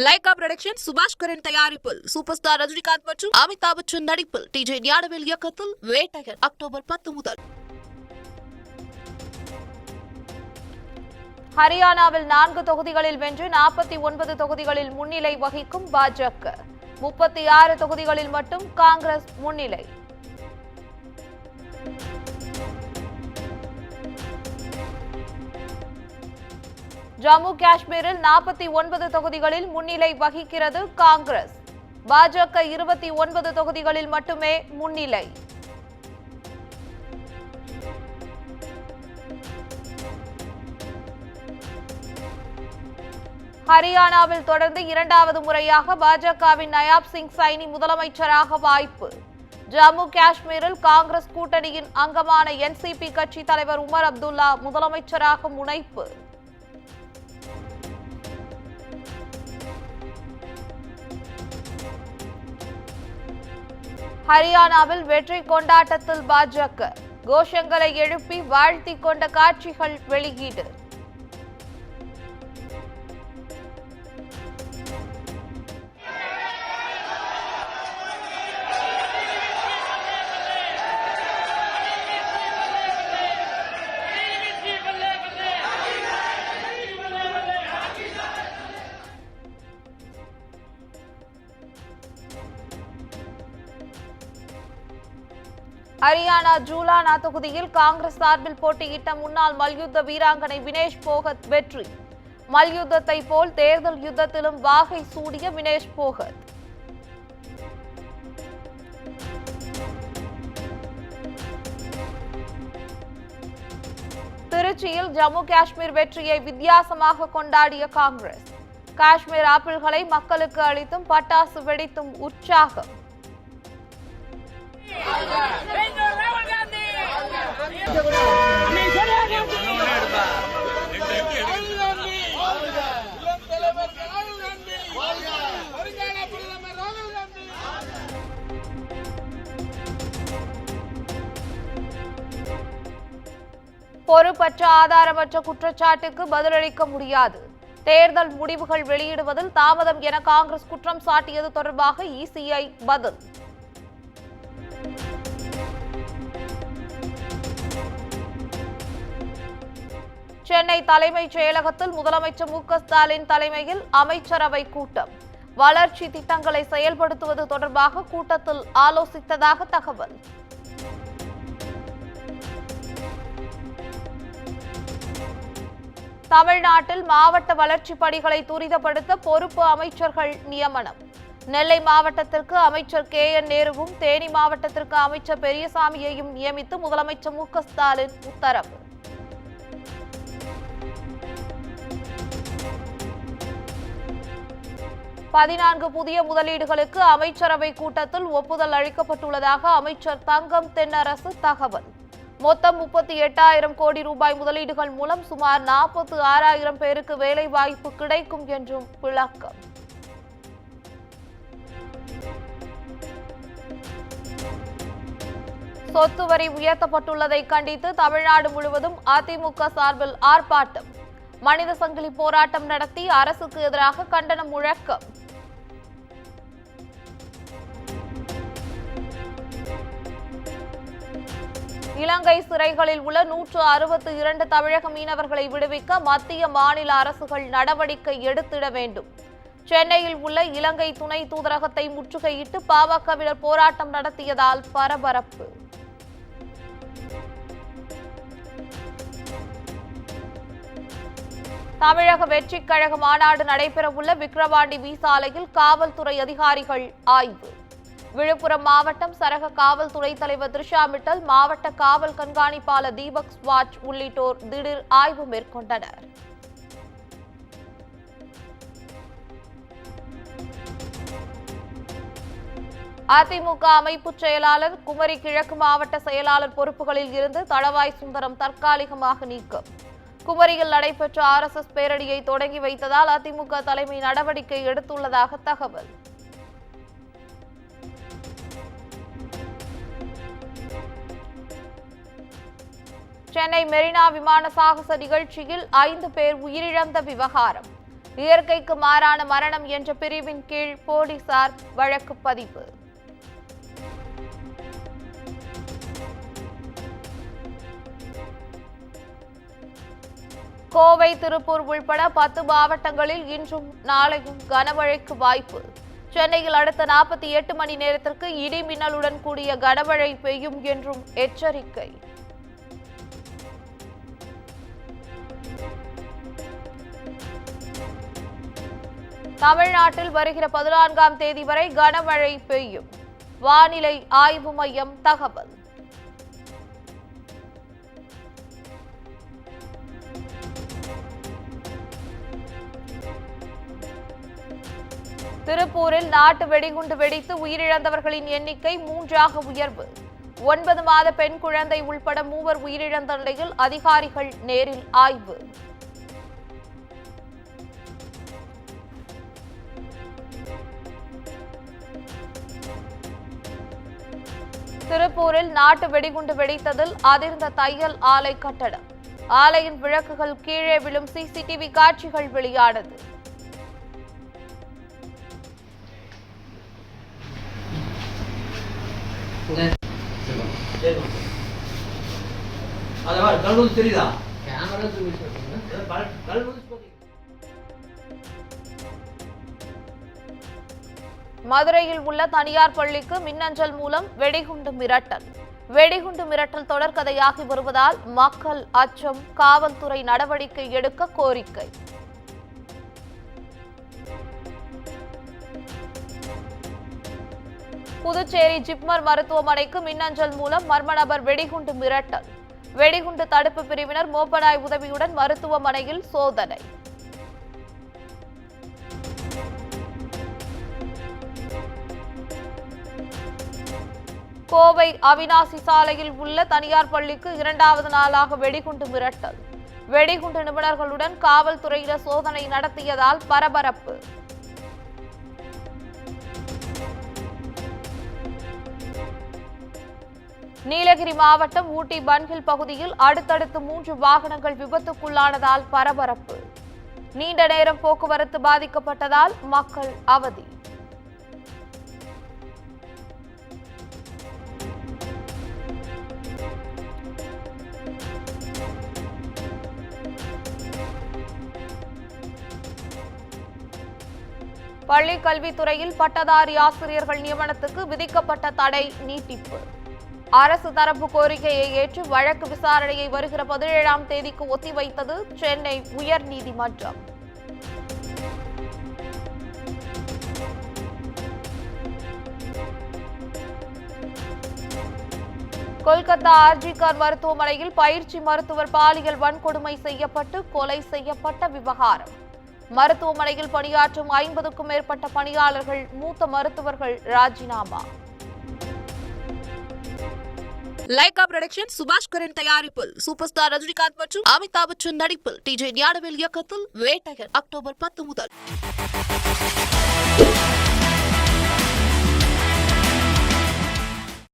Lyca production சுபாஷ் கரன் தயாரிப்பில் super star Rajinikanth மற்றும் அமிதாப் பச்சன் நடிப்பில் டிஜே ஞானவேல் இயக்கத்தில் வேட்டையன் அக்டோபர் 10 முதல். ஹரியானாவில் 4 தொகுதிகளில் வென்று 49 தொகுதிகளில் முன்னிலை வகிக்கும் பாஜக. 36 தொகுதிகளில் மட்டும் காங்கிரஸ் முன்னிலை. ஜம்மு காஷ்மீரில் 49 தொகுதிகளில் முன்னிலை வகிக்கிறது காங்கிரஸ். பாஜக 29 தொகுதிகளில் மட்டுமே முன்னிலை. ஹரியானாவில் தொடர்ந்து 2வது முறையாக பாஜகவின் நயாப் சிங் சைனி முதலமைச்சராக வாய்ப்பு. ஜம்மு காஷ்மீரில் காங்கிரஸ் கூட்டணியின் அங்கமான என்சிபி கட்சி தலைவர் உமர் அப்துல்லா முதலமைச்சராக முனைப்பு. ஹரியானாவில் வெற்றி கொண்டாட்டத்தில் பாஜக கோஷங்களை எழுப்பி வாழ்த்திக் கொண்ட காட்சிகள் வெளியீடு. ஹரியானா ஜூலானா தொகுதியில் காங்கிரஸ் சார்பில் போட்டியிட்ட முன்னாள் மல்யுத்த வீராங்கனை வினேஷ் போகத் வெற்றி. மல்யுத்தத்தை போல் தேர்தல் யுத்தத்திலும் வாகை சூடிய வினேஷ் போகத். திருச்சியில் ஜம்மு காஷ்மீர் வெற்றியை வித்தியாசமாக கொண்டாடிய காங்கிரஸ். காஷ்மீர் ஆப்பிள்களை மக்களுக்கு அளித்தும் பட்டாசு வெடித்தும் உற்சாகம். பொறுப்பற்ற ஆதாரமற்ற குற்றச்சாட்டுக்கு பதிலளிக்க முடியாது. தேர்தல் முடிவுகள் வெளியிடுவதில் தாமதம் என காங்கிரஸ் குற்றம் சாட்டியது தொடர்பாக இசிஐ பதில். சென்னை தலைமைச் செயலகத்தில் முதலமைச்சர் மு க ஸ்டாலின் தலைமையில் அமைச்சரவை கூட்டம். வளர்ச்சி திட்டங்களை செயல்படுத்துவது தொடர்பாக கூட்டத்தில் ஆலோசித்ததாக தகவல். தமிழ்நாட்டில் மாவட்ட வளர்ச்சிப் பணிகளை துரிதப்படுத்த பொறுப்பு அமைச்சர்கள் நியமனம். நெல்லை மாவட்டத்திற்கு அமைச்சர் KN நேருவும், தேனி மாவட்டத்திற்கு அமைச்சர் பெரியசாமியையும் நியமித்து முதலமைச்சர் மு க ஸ்டாலின் உத்தரவு. பதினான்கு புதிய முதலீடுகளுக்கு அமைச்சரவை கூட்டத்தில் ஒப்புதல் அளிக்கப்பட்டுள்ளதாக அமைச்சர் தங்கம் தென்னரசு தகவல். மொத்தம் 38,000 கோடி ரூபாய் முதலீடுகள் மூலம் சுமார் 46,000 பேருக்கு வேலை வாய்ப்பு கிடைக்கும் என்றும் விளக்கம். சொத்து வரி உயர்த்தப்பட்டுள்ளதை கண்டித்து தமிழ்நாடு முழுவதும் அதிமுக சார்பில் ஆர்ப்பாட்டம். மனித சங்கிலி போராட்டம் நடத்தி அரசுக்கு எதிராக கண்டன முழக்கம். இலங்கை சிறைகளில் உள்ள 162 தமிழக மீனவர்களை விடுவிக்க மத்திய மாநில அரசுகள் நடவடிக்கை எடுத்திட வேண்டும். சென்னையில் உள்ள இலங்கை துணை தூதரகத்தை முற்றுகையிட்டு பாமகவினர் போராட்டம் நடத்தியதால் பரபரப்பு. தமிழக வெற்றிக் கழக மாநாடு நடைபெறவுள்ள விக்கிரவாண்டி வி சாலையில் காவல்துறை அதிகாரிகள் ஆய்வு. விழுப்புரம் மாவட்டம் சரக காவல் துணைத் தலைவர் திரிஷா மிட்டல், மாவட்ட காவல் கண்காணிப்பாளர் தீபக் ஸ்வாட் உள்ளிட்டோர் திடீர் ஆய்வு மேற்கொண்டனர். அதிமுக அமைப்பு செயலாளர், குமரி கிழக்கு மாவட்ட செயலாளர் பொறுப்புகளில் இருந்து தளவாய் சுந்தரம் தற்காலிகமாக நீக்கம். குமரியில் நடைபெற்ற RSS பேரணியை தொடங்கி வைத்ததால் அதிமுக தலைமை நடவடிக்கை எடுத்துள்ளதாக தகவல். சென்னை மெரினா விமான சாகச நிகழ்ச்சியில் 5 பேர் உயிரிழந்த விவகாரம். இயற்கைக்கு மாறான மரணம் என்ற பிரிவின் கீழ் போலீசார் வழக்கு பதிவு. கோவை, திருப்பூர் உள்பட 10 மாவட்டங்களில் இன்றும் நாளையும் கனமழைக்கு வாய்ப்பு. சென்னையில் அடுத்த 48 மணி நேரத்திற்கு இடி மின்னலுடன் கூடிய கனமழை பெய்யும் என்றும் எச்சரிக்கை. தமிழ்நாட்டில் வருகிற 14ஆம் தேதி வரை கனமழை பெய்யும். வானிலை ஆய்வு மையம் தகவல். திருப்பூரில் நாட்டு வெடிகுண்டு வெடித்து உயிரிழந்தவர்களின் எண்ணிக்கை 3ஆக உயர்வு. 9 மாத பெண் குழந்தை உள்பட 3 உயிரிழந்த நிலையில் அதிகாரிகள் நேரில் ஆய்வு. திருப்பூரில் நாட்டு வெடிகுண்டு வெடித்ததில் அதிர்ந்த தையல் ஆலை கட்டடம். ஆலையின் விளக்குகள் கீழே விழும் சிசிடிவி காட்சிகள் வெளியானது. மதுரையில் உள்ள தனியார் பள்ளிக்கு மின்னஞ்சல் மூலம் வெடிகுண்டு மிரட்டல். வெடிகுண்டு மிரட்டல் தொடர்கதையாகி வருவதால் மக்கள் அச்சம். காவல்துறை நடவடிக்கை எடுக்க கோரிக்கை. புதுச்சேரி ஜிப்மர் மருத்துவமனைக்கு மின்னஞ்சல் மூலம் மர்ம நபர் வெடிகுண்டு மிரட்டல். வெடிகுண்டு தடுப்பு பிரிவினர் மோப்பனாய் உதவியுடன் மருத்துவமனையில் சோதனை. கோவை அவிநாசி சாலையில் உள்ள தனியார் பள்ளிக்கு 2வது நாளாக வெடிகுண்டு மிரட்டல். வெடிகுண்டு நிபுணர்களுடன் காவல்துறையினர் சோதனை நடத்தியதால் பரபரப்பு. நீலகிரி மாவட்டம் ஊட்டி பன்ஹில் பகுதியில் அடுத்தடுத்து 3 வாகனங்கள் விபத்துக்குள்ளானதால் பரபரப்பு. நீண்ட நேரம் போக்குவரத்து பாதிக்கப்பட்டதால் மக்கள் அவதி. பள்ளி கல்வித்துறையில் பட்டதாரி ஆசிரியர்கள் நியமனத்துக்கு விதிக்கப்பட்ட தடை நீட்டிப்பு. அரசு தரப்பு கோரிக்கையை ஏற்று வழக்கு விசாரணையை வருகிற 17ஆம் தேதிக்கு ஒத்திவைத்தது சென்னை உயர்நீதிமன்றம். கொல்கத்தா ஆர்ஜிகர் மருத்துவமனையில் பயிற்சி மருத்துவர் பாலியல் வன்கொடுமை செய்யப்பட்டு கொலை செய்யப்பட்ட விவகாரம். மருத்துவமனையில் பணியாற்றும் 50க்கும் மேற்பட்ட பணியாளர்கள், மூத்த மருத்துவர்கள் ராஜினாமா. லைகா புரொடக்ஷன் சுபாஷ் கரன் தயாரிப்பில் சூப்பர் ஸ்டார் ரஜினிகாந்த் மற்றும் அமிதாப் பச்சன் நடிப்பில் டிஜே ஞானவேல் இயக்கத்தில் வேட்டையன் அக்டோபர் 10 முதல்.